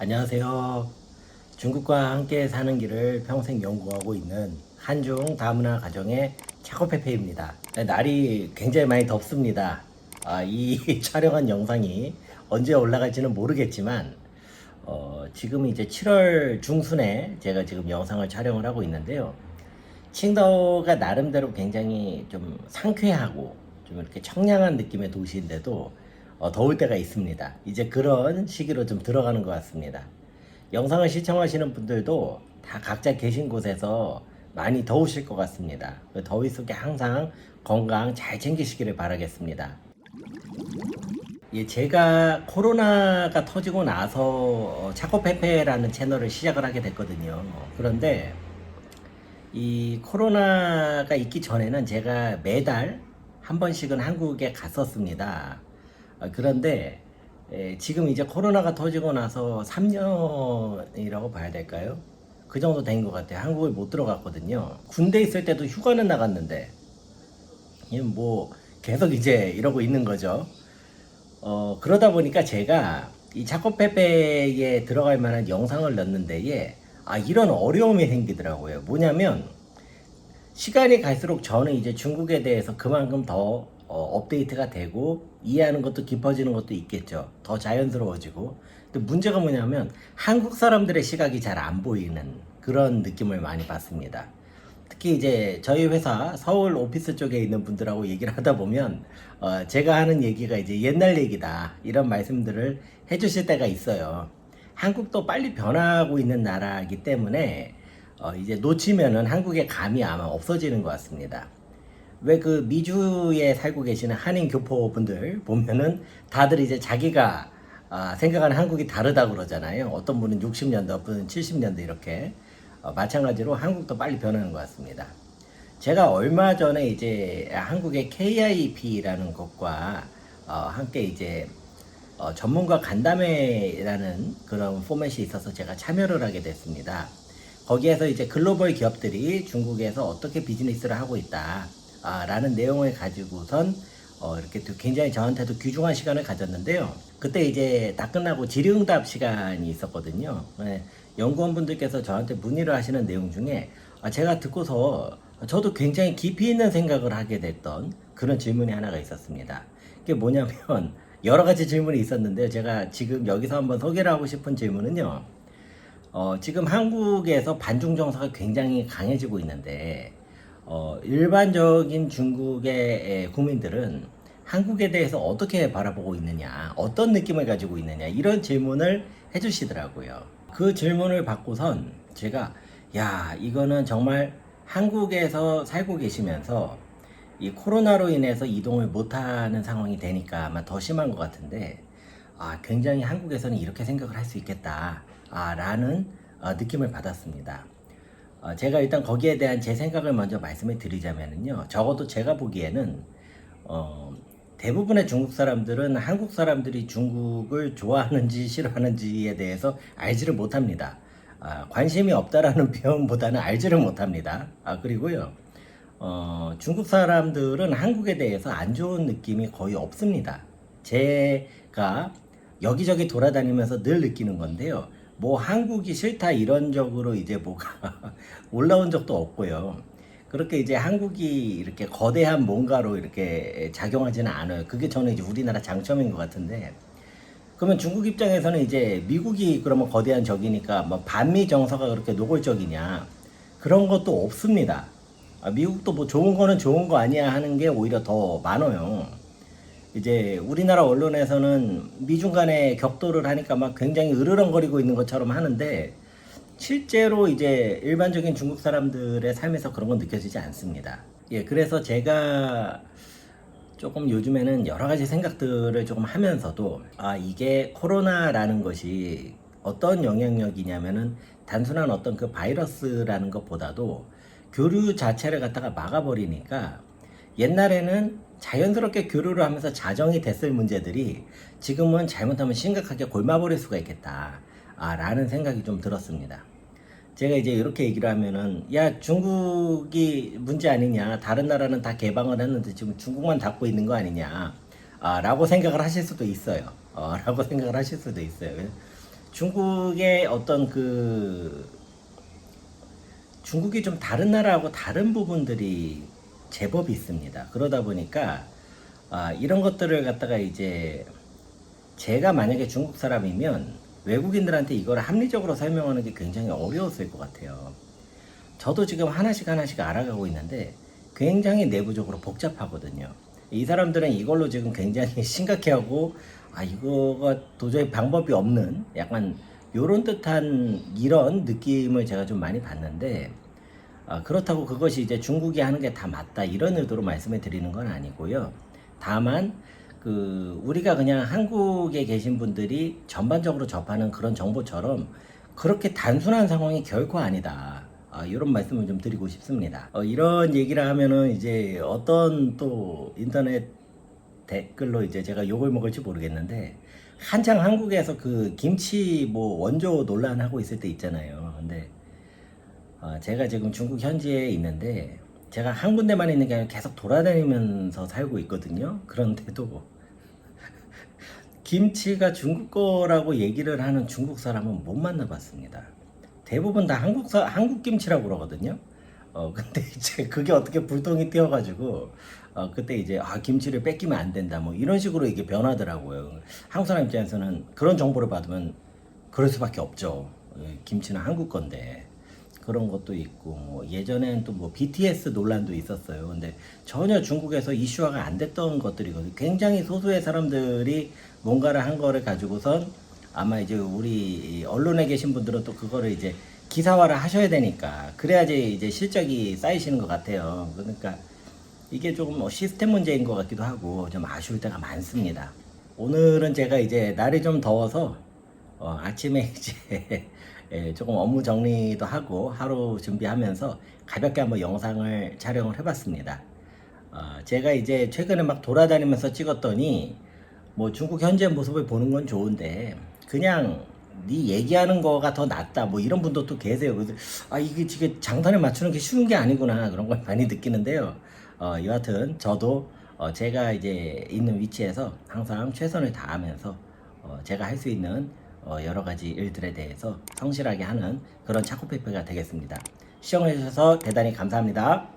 안녕하세요. 중국과 함께 사는 길을 평생 연구하고 있는 한중 다문화 가정의 차코페페입니다. 날이 굉장히 많이 덥습니다. 이 촬영한 영상이 언제 올라갈지는 모르겠지만, 지금 이제 7월 중순에 제가 지금 영상을 칭다오가 하고 있는데요. 칭다오가 나름대로 굉장히 좀 상쾌하고 좀 이렇게 청량한 느낌의 도시인데도 더울 때가 있습니다. 이제 그런 시기로 좀 들어가는 것 같습니다. 영상을 시청하시는 분들도 다 각자 계신 곳에서 많이 더우실 것 같습니다. 그 더위 속에 항상 건강 잘 챙기시기를 바라겠습니다. 예, 제가 코로나가 터지고 나서 차코페페라는 채널을 시작을 하게 됐거든요. 그런데 이 코로나가 있기 전에는 제가 매달 한 번씩은 한국에 갔었습니다. 그런데 지금 이제 코로나가 터지고 나서 3년이라고 봐야 될까요? 그 정도 된 것 같아요. 한국을 못 들어갔거든요. 군대 있을 때도 휴가는 나갔는데 뭐 계속 이제 이러고 있는 거죠. 그러다 보니까 제가 이 차코페페에 들어갈 만한 영상을 넣는데 이런 어려움이 생기더라고요. 뭐냐면 시간이 갈수록 저는 이제 중국에 대해서 그만큼 더 업데이트가 되고 이해하는 것도 깊어지는 것도 있겠죠. 더 자연스러워지고. 근데 문제가 뭐냐면 한국 사람들의 시각이 잘 안 보이는 그런 느낌을 많이 받습니다. 특히 이제 저희 회사 서울 오피스 쪽에 있는 분들하고 얘기를 하다 보면 제가 하는 얘기가 이제 옛날 얘기다 이런 말씀들을 해주실 때가 있어요. 한국도 빨리 변화하고 있는 나라이기 때문에 이제 놓치면은 한국의 감이 아마 없어지는 것 같습니다. 왜 그 미주에 살고 계시는 한인 교포 분들 보면은 다들 이제 자기가 생각하는 한국이 다르다 그러잖아요. 어떤 분은 60년대, 어떤 분은 70년대 이렇게 마찬가지로 한국도 빨리 변하는 것 같습니다. 제가 얼마 전에 이제 한국의 KIP라는 것과 함께 이제 전문가 간담회라는 그런 포맷이 있어서 제가 참여를 하게 됐습니다. 거기에서 이제 글로벌 기업들이 중국에서 어떻게 비즈니스를 하고 있다 라는 내용을 가지고선 이렇게 또 굉장히 저한테도 귀중한 시간을 가졌는데요. 그때 이제 다 끝나고 질의응답 시간이 있었거든요. 네, 연구원분들께서 저한테 문의를 하시는 내용 중에 제가 듣고서 저도 굉장히 깊이 있는 생각을 하게 됐던 그런 질문이 하나가 있었습니다. 그게 뭐냐면 여러 가지 질문이 있었는데요. 제가 지금 여기서 한번 소개를 하고 싶은 질문은요. 지금 한국에서 반중 정서가 굉장히 강해지고 있는데 일반적인 중국의 국민들은 한국에 대해서 어떻게 바라보고 있느냐, 어떤 느낌을 가지고 있느냐, 이런 질문을 해주시더라고요. 그 질문을 받고선 제가, 야, 이거는 정말 한국에서 살고 계시면서 이 코로나로 인해서 이동을 못하는 상황이 되니까 아마 더 심한 것 같은데, 굉장히 한국에서는 이렇게 생각을 할 수 있겠다, 라는 느낌을 받았습니다. 제가 일단 거기에 대한 제 생각을 먼저 말씀을 드리자면요. 적어도 제가 보기에는, 대부분의 중국 사람들은 한국 사람들이 중국을 좋아하는지 싫어하는지에 대해서 알지를 못합니다. 관심이 없다라는 표현보다는 알지를 못합니다. 그리고요, 중국 사람들은 한국에 대해서 안 좋은 느낌이 거의 없습니다. 제가 여기저기 돌아다니면서 늘 느끼는 건데요. 뭐 한국이 싫다 이런 적으로 이제 뭐가 올라온 적도 없고요. 그렇게 이제 한국이 이렇게 거대한 뭔가로 이렇게 작용하지는 않아요. 그게 저는 이제 우리나라 장점인 것 같은데. 그러면 중국 입장에서는 이제 미국이 그러면 거대한 적이니까 뭐 반미 정서가 그렇게 노골적이냐. 그런 것도 없습니다. 미국도 뭐 좋은 거는 좋은 거 아니야 하는 게 오히려 더 많아요. 이제 우리나라 언론에서는 미중 간의 격돌을 하니까 막 굉장히 으르렁거리고 있는 것처럼 하는데 실제로 이제 일반적인 중국 사람들의 삶에서 그런 건 느껴지지 않습니다. 예, 그래서 제가 조금 요즘에는 여러 가지 생각들을 조금 하면서도 이게 코로나라는 것이 어떤 영향력이냐면은 단순한 어떤 그 바이러스라는 것보다도 교류 자체를 갖다가 막아버리니까 옛날에는 자연스럽게 교류를 하면서 자정이 됐을 문제들이 지금은 잘못하면 심각하게 골마버릴 수가 있겠다 라는 생각이 좀 들었습니다. 제가 이제 이렇게 얘기를 하면은 야 중국이 문제 아니냐, 다른 나라는 다 개방을 했는데 지금 중국만 닫고 있는 거 아니냐 라고 생각을 하실 수도 있어요. 라고 생각을 하실 수도 있어요. 중국의 어떤 중국이 좀 다른 나라하고 다른 부분들이 제법 있습니다. 그러다 보니까 이런 것들을 갖다가 이제 제가 만약에 중국 사람이면 외국인들한테 이걸 합리적으로 설명하는 게 굉장히 어려웠을 것 같아요. 저도 지금 하나씩 하나씩 알아가고 있는데 굉장히 내부적으로 복잡하거든요. 이 사람들은 이걸로 지금 굉장히 심각해하고 이거가 도저히 방법이 없는 약간 요런 듯한 이런 느낌을 제가 좀 많이 봤는데 그렇다고 그것이 이제 중국이 하는 게 다 맞다 이런 의도로 말씀을 드리는 건 아니고요. 다만 우리가 그냥 한국에 계신 분들이 전반적으로 접하는 그런 정보처럼 그렇게 단순한 상황이 결코 아니다. 이런 말씀을 좀 드리고 싶습니다. 이런 얘기를 하면은 이제 어떤 또 인터넷 댓글로 이제 제가 욕을 먹을지 모르겠는데 한창 한국에서 김치 뭐 원조 논란하고 있을 때 있잖아요. 근데 제가 지금 중국 현지에 있는데 제가 한 군데만 있는 게 아니라 계속 돌아다니면서 살고 있거든요. 그런데도 김치가 중국 거라고 얘기를 하는 중국 사람은 못 만나봤습니다. 대부분 다 한국 김치라고 그러거든요. 근데 이제 그게 어떻게 불똥이 뛰어가지고, 그때 이제, 김치를 뺏기면 안 된다, 뭐, 이런 식으로 이게 변하더라고요. 한국 사람 입장에서는 그런 정보를 받으면 그럴 수밖에 없죠. 김치는 한국 건데. 그런 것도 있고, 뭐 예전엔 또 뭐 BTS 논란도 있었어요. 근데 전혀 중국에서 이슈화가 안 됐던 것들이거든요. 굉장히 소수의 사람들이 뭔가를 한 거를 가지고선 아마 이제 우리 언론에 계신 분들은 또 그거를 이제 기사화를 하셔야 되니까 그래야지 이제 실적이 쌓이시는 것 같아요. 그러니까 이게 조금 뭐 시스템 문제인 것 같기도 하고 좀 아쉬울 때가 많습니다. 오늘은 제가 이제 날이 좀 더워서 아침에 이제 조금 업무 정리도 하고 하루 준비하면서 가볍게 한번 영상을 촬영을 해봤습니다. 제가 이제 최근에 막 돌아다니면서 찍었더니 뭐 중국 현재 모습을 보는 건 좋은데 그냥 네 얘기하는 거가 더 낫다 뭐 이런 분도 또 계세요. 그래서 이게 지금 장단에 맞추는 게 쉬운 게 아니구나 그런 걸 많이 느끼는데요. 여하튼 저도 제가 이제 있는 위치에서 항상 최선을 다하면서 제가 할 수 있는 여러 가지 일들에 대해서 성실하게 하는 그런 차코페이퍼가 되겠습니다. 시청해 주셔서 대단히 감사합니다.